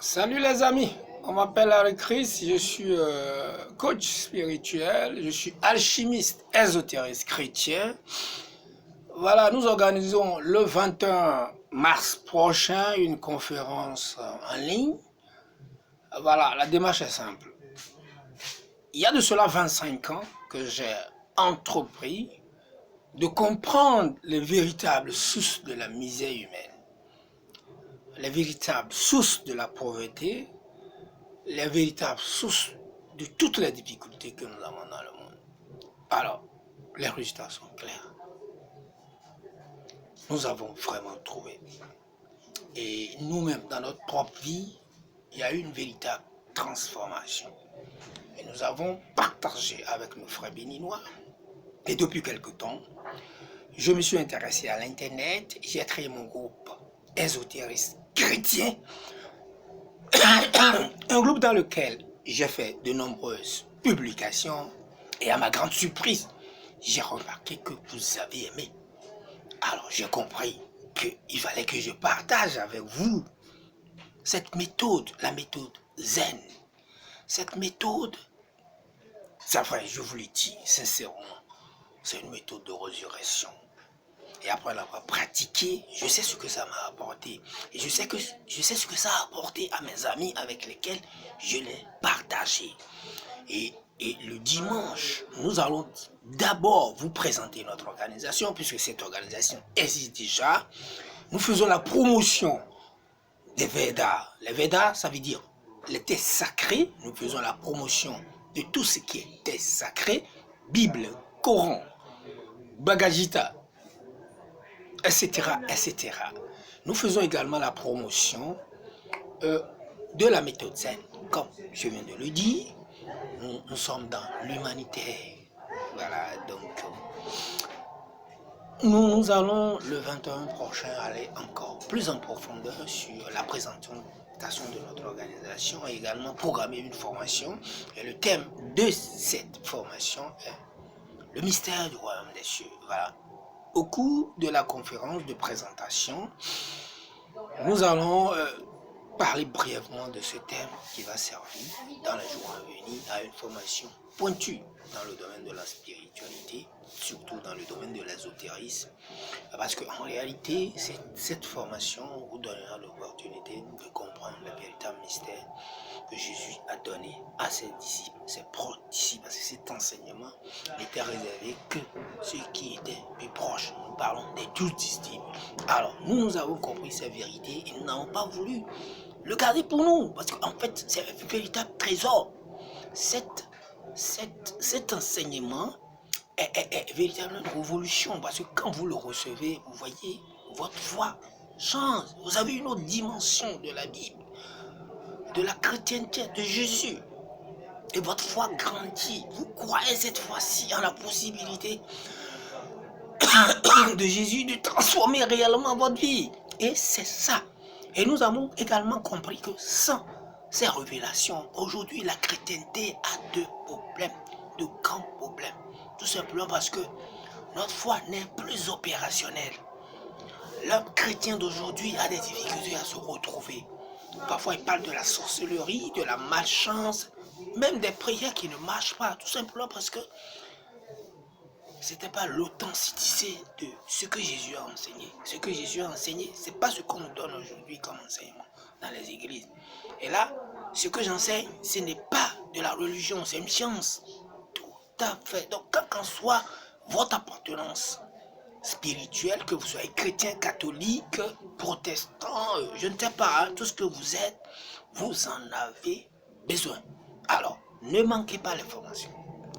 Salut les amis, on m'appelle Harry Chris, je suis coach spirituel, je suis alchimiste ésotériste chrétien. Voilà, nous organisons le 21 mars prochain une conférence en ligne. Voilà, la démarche est simple. Il y a de cela 25 ans que j'ai entrepris de comprendre les véritables sources de la misère humaine, les véritables sources de la pauvreté, les véritables sources de toutes les difficultés que nous avons dans le monde. Alors, les résultats sont clairs. Nous avons vraiment trouvé. Et nous-mêmes, dans notre propre vie, il y a eu une véritable transformation. Et nous avons partagé avec nos frères béninois. Et depuis quelque temps, je me suis intéressé à l'Internet. J'ai créé mon groupe ésotériste chrétien. Un groupe dans lequel j'ai fait de nombreuses publications. Et à ma grande surprise, j'ai remarqué que vous avez aimé. Alors j'ai compris qu'il fallait que je partage avec vous cette méthode, la méthode zen. Cette méthode, c'est vrai, je vous le dis sincèrement, c'est une méthode de résurrection. Et après l'avoir pratiquée, je sais ce que ça m'a apporté. Et je sais ce que ça a apporté à mes amis avec lesquels je l'ai partagé. Et le dimanche, nous allons d'abord vous présenter notre organisation, puisque cette organisation existe déjà. Nous faisons la promotion des Védas. Les Védas, ça veut dire les textes sacrés. Nous faisons la promotion de tout ce qui est texte sacré, Bible, Coran, Bhagavad Gita, etc., etc. Nous faisons également la promotion de la méthode zen. Comme je viens de le dire, nous sommes dans l'humanité. Voilà, donc nous allons le 21 prochain aller encore plus en profondeur sur la présentation de notre organisation et également programmer une formation. Et le thème de cette formation est le mystère du royaume des cieux. Voilà. Au cours de la conférence de présentation, nous allons parler brièvement de ce thème qui va servir dans les jours à venir à une formation pointue dans le domaine de la spiritualité, surtout dans le domaine de l'ésotérisme, parce qu'en réalité, cette formation vous donnera l'opportunité de comprendre le véritable mystère que Jésus a donné à ses disciples, ses propres disciples, parce que cet enseignement n'était réservé que ceux qui étaient plus proches. Nous parlons des 12 disciples. Alors, nous avons compris ces vérités et nous n'avons pas voulu le garder pour nous, parce qu'en fait, c'est un véritable trésor. Cet enseignement est véritablement une révolution, parce que quand vous le recevez, vous voyez, votre foi change. Vous avez une autre dimension de la Bible, de la chrétienté, de Jésus. Et votre foi grandit. Vous croyez cette fois-ci en la possibilité de Jésus de transformer réellement votre vie. Et c'est ça. Et nous avons également compris que sans ces révélations, aujourd'hui, la chrétienté a deux problèmes, de grands problèmes. Tout simplement parce que notre foi n'est plus opérationnelle. L'homme chrétien d'aujourd'hui a des difficultés à se retrouver. Parfois, il parle de la sorcellerie, de la malchance, même des prières qui ne marchent pas, tout simplement parce que c'était pas l'authenticité de ce que Jésus a enseigné. Ce que Jésus a enseigné, c'est pas ce qu'on nous donne aujourd'hui comme enseignement dans les églises. Et là, ce que j'enseigne, ce n'est pas de la religion, c'est une science. Tout à fait. Donc, quelle qu'en soit votre appartenance spirituelle, que vous soyez chrétien, catholique, protestant, je ne sais pas, tout ce que vous êtes, vous en avez besoin. Alors, ne manquez pas les formations.